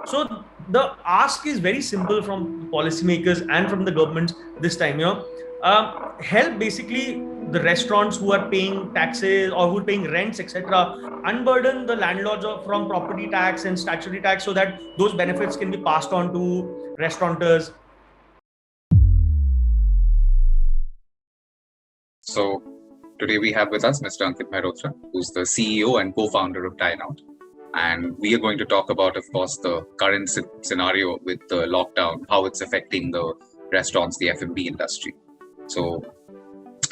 So the ask is very simple from policymakers and from the governments this time. Help basically the restaurants who are paying taxes or who are paying rents, etc. Unburden the landlords from property tax and statutory tax so that those benefits can be passed on to restaurateurs. So today we have with us Mr. Ankit Mehrotra, who's the CEO and co-founder of Dine Out. And we are going to talk about, of course, the current scenario with the lockdown, how it's affecting the restaurants, the F&B industry. So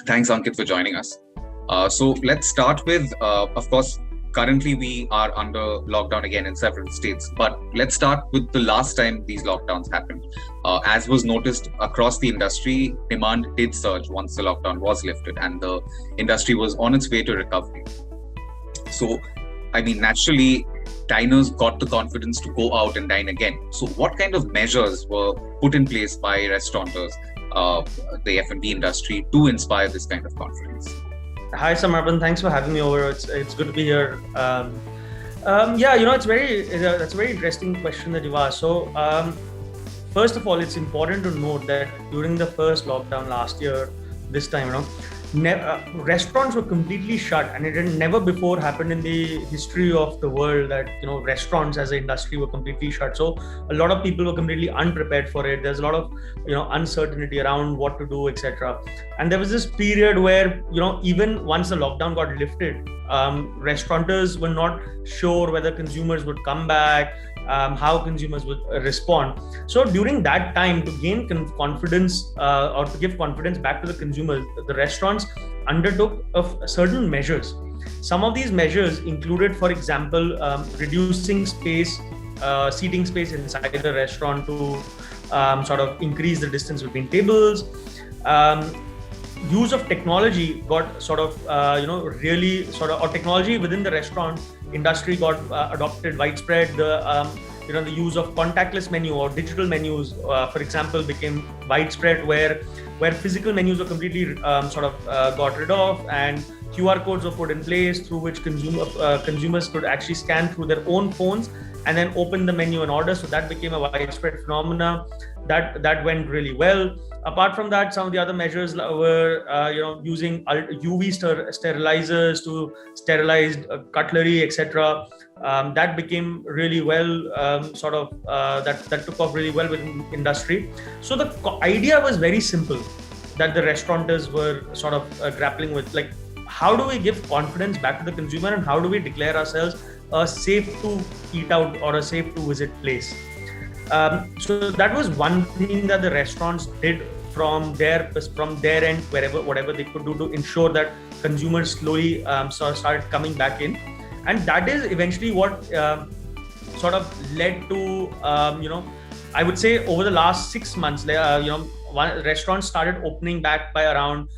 thanks, Ankit, for joining us. So let's start with, of course, currently we are under lockdown again in several states, but let's start with the last time these lockdowns happened. As was noticed across the industry, demand did surge once the lockdown was lifted and the industry was on its way to recovery. So, I mean, naturally, diners got the confidence to go out and dine again. So what kind of measures were put in place by restaurateurs, the F&B industry, to inspire this kind of confidence? Hi, Samarpan. Thanks for having me over. It's good to be here. That's a very interesting question that you've asked. So, first of all, it's important to note that during the first lockdown last year, this time, restaurants were completely shut, and it had never before happened in the history of the world that restaurants as an industry were completely shut. So a lot of people were completely unprepared for it. There's a lot of uncertainty around what to do, etc. And there was this period where even once the lockdown got lifted, restaurateurs were not sure whether consumers would come back, how consumers would respond. So during that time, to gain confidence or to give confidence back to the consumers, the restaurants undertook certain measures. Some of these measures included, for example, reducing seating space inside the restaurant to sort of increase the distance between tables. Use of technology got or technology within the restaurant industry got adopted widespread. The use of contactless menu or digital menus, for example, became widespread, where physical menus were completely got rid of, and QR codes were put in place through which consumers could actually scan through their own phones and then open the menu and order. So that became a widespread phenomena. That went really well. Apart from that, some of the other measures were using UV sterilizers to sterilize cutlery, etc. That became really well, that took off really well within industry. So the idea was very simple, that the restaurateurs were sort of grappling with, like, how do we give confidence back to the consumer, and how do we declare ourselves a safe to eat out or a safe to visit place. So that was one thing that the restaurants did from their end, whatever they could do to ensure that consumers slowly started coming back in, and that is eventually what sort of led to I would say over the last 6 months, restaurants started opening back by around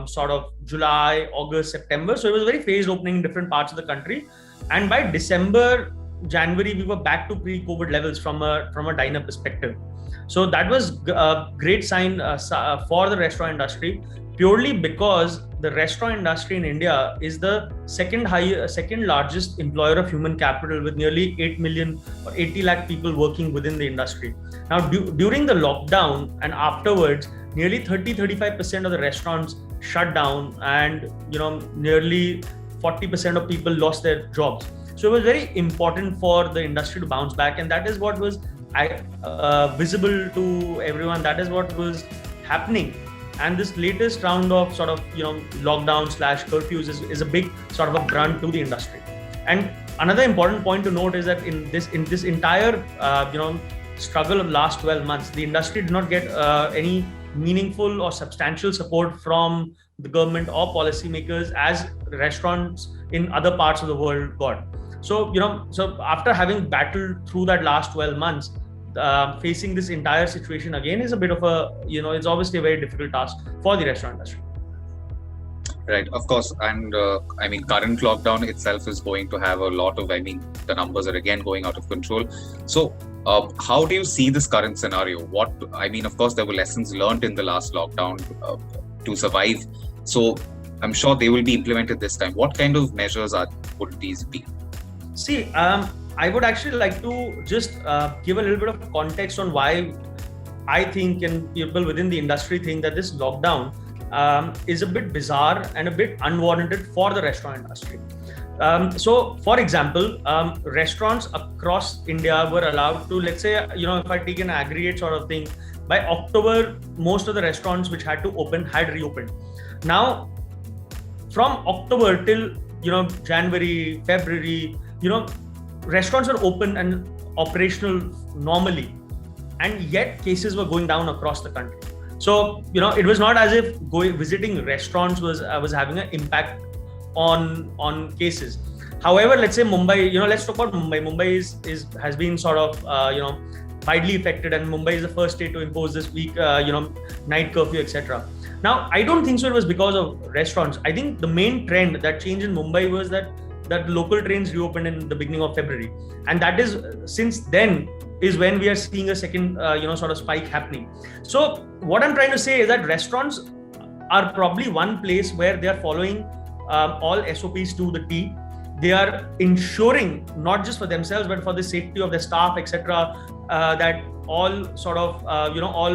sort of July, August, September. So it was a very phased opening in different parts of the country, and by December, January, we were back to pre-COVID levels from a diner perspective. So that was a great sign for the restaurant industry, purely because the restaurant industry in India is the second largest employer of human capital, with nearly 8 million or 80 lakh people working within the industry. Now, during the lockdown and afterwards, nearly 35% of the restaurants shut down, and nearly 40% of people lost their jobs. So it was very important for the industry to bounce back, and that is what was visible to everyone. That is what was happening. And this latest round of lockdown / curfews is a big sort of a brunt to the industry. And another important point to note is that in this entire struggle of last 12 months, the industry did not get any meaningful or substantial support from the government or policymakers as restaurants in other parts of the world got. So after having battled through that last 12 months, facing this entire situation again is a bit of it's obviously a very difficult task for the restaurant industry. Right, of course. And current lockdown itself is going to have a lot of, the numbers are again going out of control. So how do you see this current scenario? Of course, there were lessons learned in the last lockdown to survive. So I'm sure they will be implemented this time. What kind of measures would these be? See, I would actually like to just give a little bit of context on why I think, and people within the industry think, that this lockdown is a bit bizarre and a bit unwarranted for the restaurant industry. So, for example, restaurants across India were allowed to, let's say, if I take an aggregate sort of thing, by October, most of the restaurants which had to open had reopened. Now, from October till January, February, restaurants are open and operational normally, and yet cases were going down across the country. So it was not as if visiting restaurants was having an impact on cases. However, let's say Mumbai, let's talk about Mumbai. Mumbai has been sort of widely affected, and Mumbai is the first state to impose this week night curfew, etc. Now, I don't think so it was because of restaurants. I think the main trend that changed in Mumbai was that local trains reopened in the beginning of February, and that is, since then is when we are seeing a second sort of spike happening. So what I'm trying to say is that restaurants are probably one place where they are following all SOPs to the T. They are ensuring, not just for themselves but for the safety of their staff, etc., that all sort of all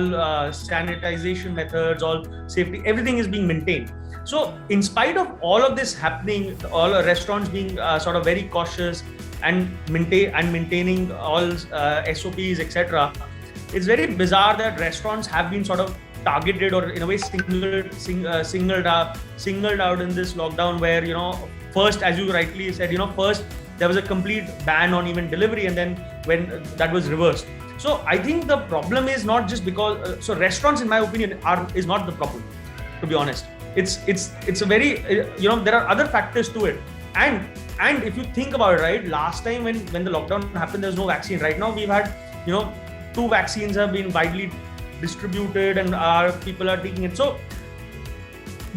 sanitization methods, all safety, everything is being maintained. So in spite of all of this happening, all restaurants being sort of very cautious and maintaining all SOPs, etc., it's very bizarre that restaurants have been sort of targeted, or in a way singled out in this lockdown, where first, as you rightly said, first there was a complete ban on even delivery, and then when that was reversed. So I think the problem is not just because restaurants, in my opinion, is not the problem, to be honest. It's a very there are other factors to it, and if you think about it, right, last time when the lockdown happened, there's no vaccine. Right now we've had 2 vaccines have been widely distributed, and our people are taking it. So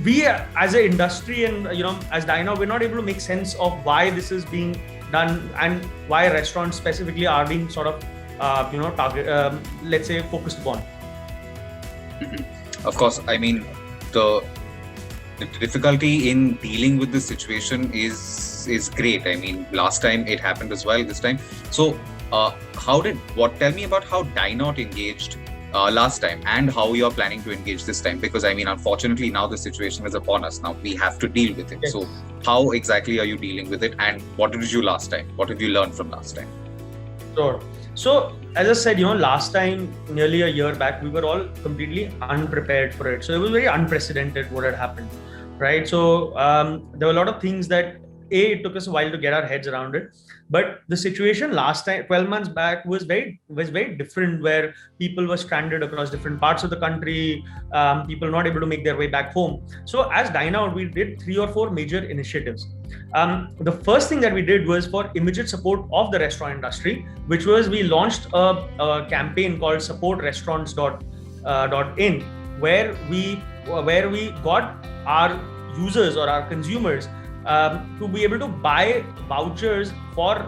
we as an industry and as Dine Out, we're not able to make sense of why this is being done and why restaurants specifically are being sort of target, let's say, focused upon. Of course, I mean, the difficulty in dealing with this situation is great. I mean, last time it happened as well, this time. So tell me about how Dine Out engaged last time, and how you're planning to engage this time, because I mean, unfortunately now the situation is upon us. Now we have to deal with it. Yes. So how exactly are you dealing with it, and what did you last time? What did you learn from last time? Sure. So as I said, last time, nearly a year back, we were all completely unprepared for it. So it was very unprecedented what had happened, right? So there were a lot of things that it took us a while to get our heads around it. But the situation last time, 12 months back, was very different, where people were stranded across different parts of the country, people not able to make their way back home. So as Dine Out, we did 3 or 4 major initiatives. The first thing that we did was for immediate support of the restaurant industry, which was we launched a campaign called supportrestaurants.in, where we got our users or our consumers to be able to buy vouchers for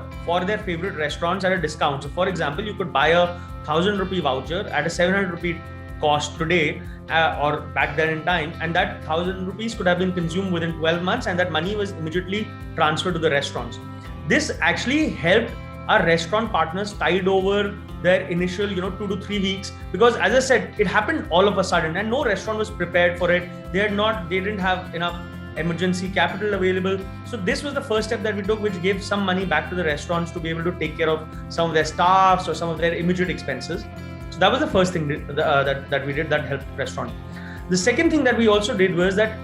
their favorite restaurants at a discount. So for example, you could buy a 1,000 rupee voucher at a 700 rupee cost today or back then in time, and that 1,000 rupees could have been consumed within 12 months, and that money was immediately transferred to the restaurants. This actually helped our restaurant partners tide over their initial 2 to 3 weeks, because as I said, it happened all of a sudden and no restaurant was prepared for it. They didn't have enough emergency capital available. So this was the first step that we took, which gave some money back to the restaurants to be able to take care of some of their staffs or some of their immediate expenses. So that was the first thing that we did that helped restaurants. The second thing that we also did was that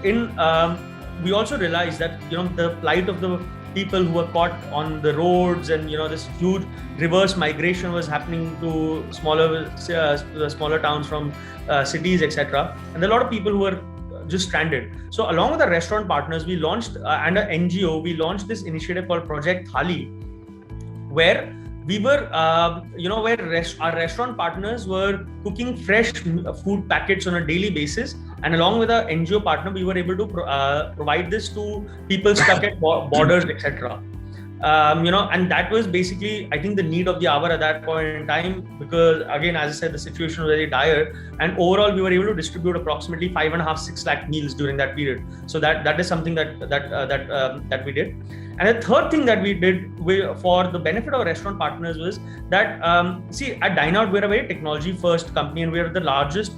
we also realized that the plight of the people who were caught on the roads, and this huge reverse migration was happening to smaller towns from cities, etc. And there are a lot of people who were just stranded. So along with our restaurant partners, we launched and an NGO, we launched this initiative called Project Thali, where we were, where our restaurant partners were cooking fresh food packets on a daily basis. And along with our NGO partner, we were able to provide this to people stuck at borders, etc. And that was basically, I think, the need of the hour at that point in time, because again, as I said, the situation was very dire, and overall we were able to distribute approximately 5.5-6 lakh meals during that period. So that is something that we did. And the third thing that we did for the benefit of our restaurant partners was that, at Dine Out, we're a very technology first company, and we're the largest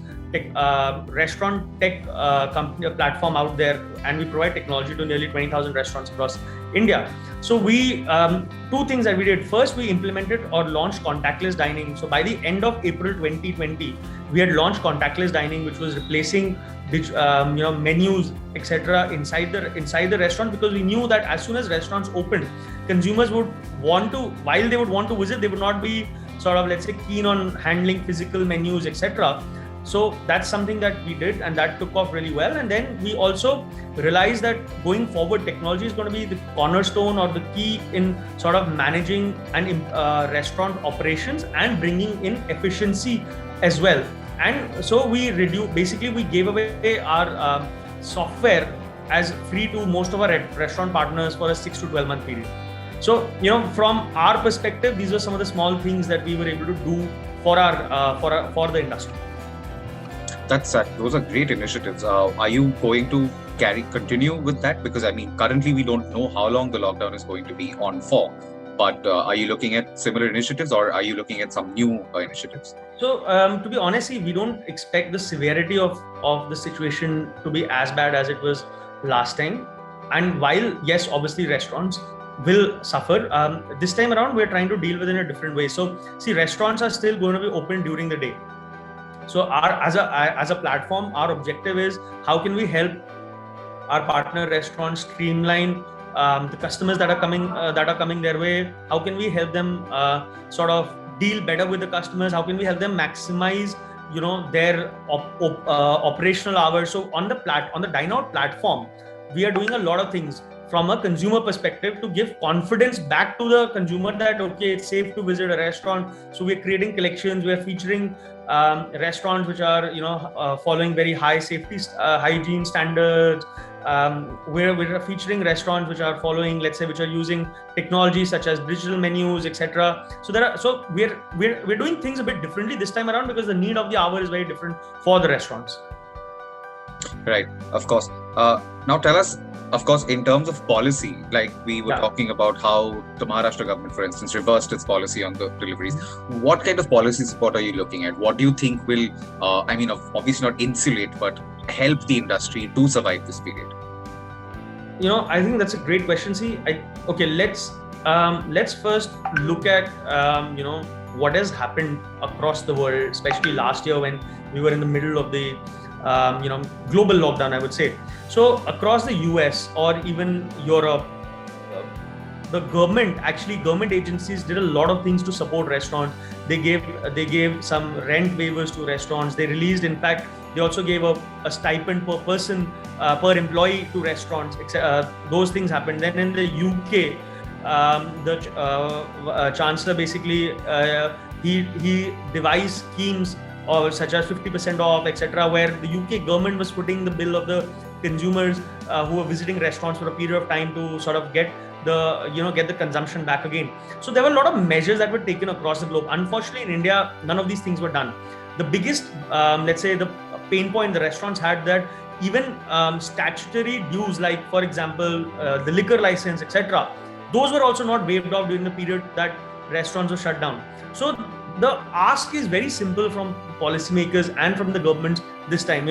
restaurant tech company platform out there, and we provide technology to nearly 20,000 restaurants across India. So we two things that we did. First, we implemented or launched contactless dining. So by the end of April 2020, we had launched contactless dining, which was replacing menus, etc. inside the restaurant, because we knew that as soon as restaurants opened, consumers would want to, while they would want to visit, they would not be sort of, let's say, keen on handling physical menus, etc. So that's something that we did, and that took off really well. And then we also realized that going forward, technology is going to be the cornerstone or the key in sort of managing and restaurant operations and bringing in efficiency as well. And so we gave away our software as free to most of our restaurant partners for a 6 to 12 month period. So, from our perspective, these are some of the small things that we were able to do for the industry. Those are great initiatives. Are you going to continue with that? Because currently we don't know how long the lockdown is going to be on for. But are you looking at similar initiatives, or are you looking at some new initiatives? So, to be honest, we don't expect the severity of the situation to be as bad as it was last time. And while, yes, obviously restaurants will suffer, this time around we're trying to deal with it in a different way. So, see, restaurants are still going to be open during the day. So as a platform, our objective is how can we help our partner restaurants streamline the customers that are coming their way? How can we help them sort of deal better with the customers? How can we help them maximize their operational hours? So on the Dine Out platform, we are doing a lot of things from a consumer perspective to give confidence back to the consumer that, okay, it's safe to visit a restaurant. So we're creating collections, we're featuring restaurants which are following very high safety hygiene standards. We're featuring restaurants which are following, let's say, which are using technology such as digital menus, etc. So we're doing things a bit differently this time around, because the need of the hour is very different for the restaurants. Right, of course. Now tell us, of course, in terms of policy, like we were talking about how the Maharashtra government, for instance, reversed its policy on the deliveries. What kind of policy support are you looking at? What do you think will, obviously not insulate, but help the industry to survive this period? I think that's a great question. See, let's first look at what has happened across the world, especially last year when we were in the middle of the global lockdown, I would say. So across the US or even Europe, the government agencies did a lot of things to support restaurants. They gave some rent waivers to restaurants. They released, in fact, they also gave a stipend per person, per employee to restaurants. Those things happened. Then in the UK, the chancellor basically he devised schemes such as 50% off, etc., where the UK government was footing the bill of the consumers who were visiting restaurants for a period of time to sort of get the consumption back again. So there were a lot of measures that were taken across the globe. Unfortunately, in India, none of these things were done. The biggest, let's say, the pain point the restaurants had, that even statutory dues, like for example, the liquor license, etc., those were also not waived off during the period that restaurants were shut down. So the ask is very simple from policymakers and from the governments this time.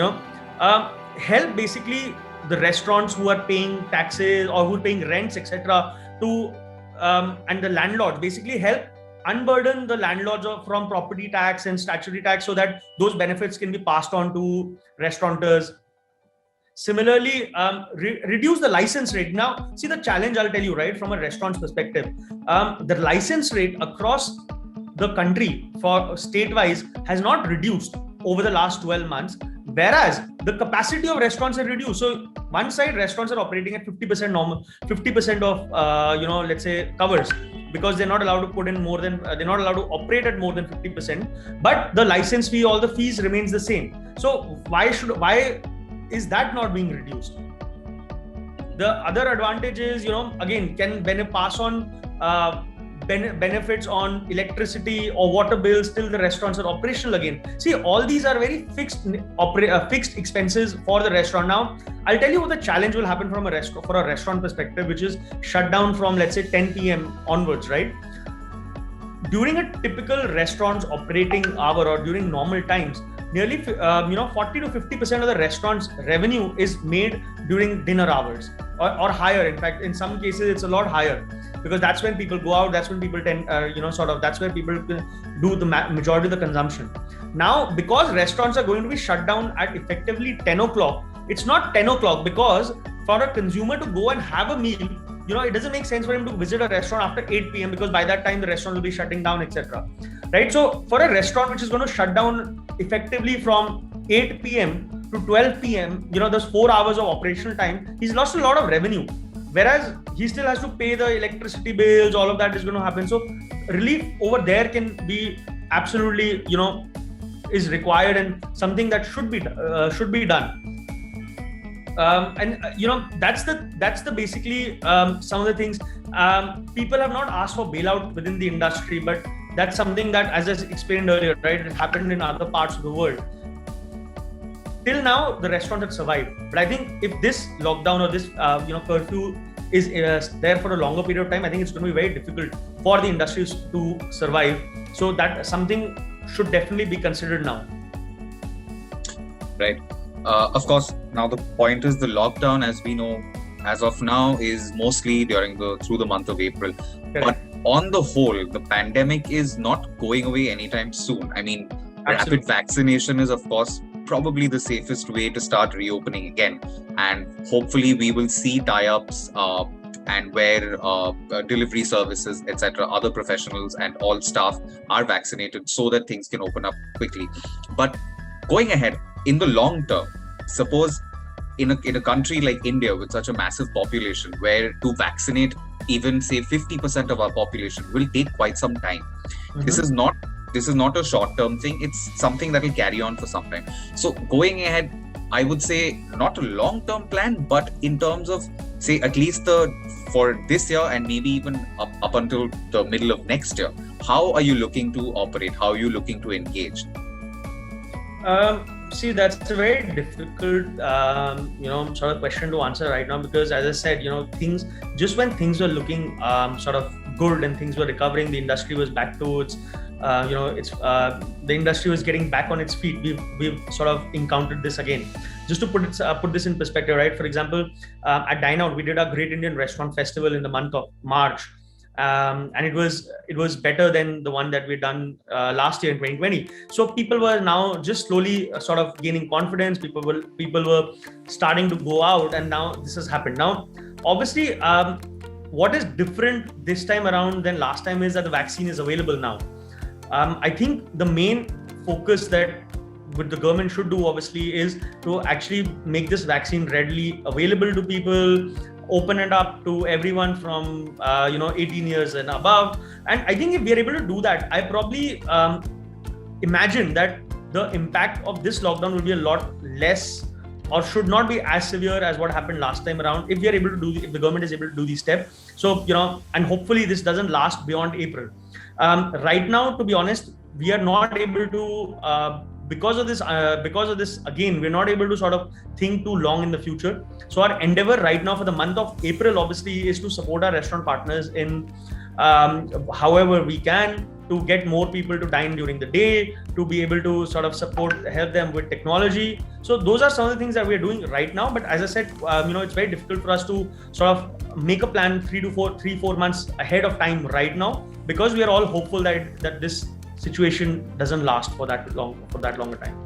Help basically the restaurants who are paying taxes or who are paying rents, etc., to and the landlords, basically help unburden the landlords from property tax and statutory tax, so that those benefits can be passed on to restaurateurs. Similarly, reduce the license rate. Now, see, the challenge, I'll tell you, right, from a restaurant's perspective, the license rate across the country for state-wise has not reduced over the last 12 months, whereas the capacity of restaurants have reduced. So one side, restaurants are operating at 50% of, let's say, covers, because they're not allowed to put in more than, they're not allowed to operate at more than 50%, but the license fee, all the fees remains the same. So why is that not being reduced? The other advantage is, again, can pass on benefits on electricity or water bills till the restaurants are operational again. See, all these are very fixed expenses for the restaurant. Now, I'll tell you what the challenge will happen from a restaurant perspective, which is shut down from, let's say, 10 p.m. onwards, right? During a typical restaurant's operating hour or during normal times, nearly 40 to 50% of the restaurant's revenue is made during dinner hours or higher. In fact, in some cases, it's a lot higher, because that's when people go out. That's when people that's where people do the majority of the consumption. Now, because restaurants are going to be shut down at effectively 10 o'clock, it's not 10 o'clock, because for a consumer to go and have a meal, it doesn't make sense for him to visit a restaurant after 8 p.m. because by that time the restaurant will be shutting down, etc. Right? So for a restaurant which is going to shut down effectively from 8 p.m. to 12 p.m., those 4 hours of operational time, he's lost a lot of revenue. Whereas he still has to pay the electricity bills, all of that is going to happen. So relief over there can be absolutely, is required and something that should be done. That's the basically some of the things. People have not asked for bailout within the industry, but that's something that, as I explained earlier, right, it happened in other parts of the world. Till now, the restaurant had survived. But I think if this lockdown or this curfew is there for a longer period of time, I think it's going to be very difficult for the industries to survive. So that something should definitely be considered now. Right. Of course, now the point is the lockdown, as we know, as of now, is mostly through the month of April. Correct. But on the whole, the pandemic is not going away anytime soon. I mean, Absolutely. Rapid vaccination is, of course, probably the safest way to start reopening again. And hopefully we will see tie-ups and where delivery services, etc., other professionals and all staff are vaccinated so that things can open up quickly. But going ahead, in the long term, suppose in a country like India with such a massive population, where to vaccinate even say 50% of our population will take quite some time. Mm-hmm. This is not a short-term thing. It's something that will carry on for some time. So going ahead, I would say not a long-term plan, but in terms of, say, at least for this year and maybe even up until the middle of next year, how are you looking to operate? How are you looking to engage? See, that's a very difficult, sort of question to answer right now, because as I said, when things were looking sort of good and things were recovering, the industry was back to its, the industry was getting back on its feet. We've sort of encountered this again. Just to put this in perspective, right? For example, at Dine Out, we did a Great Indian Restaurant Festival in the month of March. And it was better than the one that we'd done last year in 2020. So people were now just slowly sort of gaining confidence. People were starting to go out, and now this has happened. Now, obviously, what is different this time around than last time is that the vaccine is available now. I think the main focus that what the government should do, obviously, is to actually make this vaccine readily available to people, open it up to everyone from 18 years and above. And I think if we are able to do that, I probably imagine that the impact of this lockdown will be a lot less, or should not be as severe as what happened last time around, if the government is able to do these steps. So, and hopefully this doesn't last beyond April. Right now, to be honest, we are not able to, because of this, again, we're not able to sort of think too long in the future. So our endeavor right now for the month of April, obviously, is to support our restaurant partners in however we can, to get more people to dine during the day, to be able to sort of help them with technology. So those are some of the things that we're doing right now. But as I said, it's very difficult for us to sort of make a plan 3-4 months ahead of time right now, because we are all hopeful that this situation doesn't last for that longer time.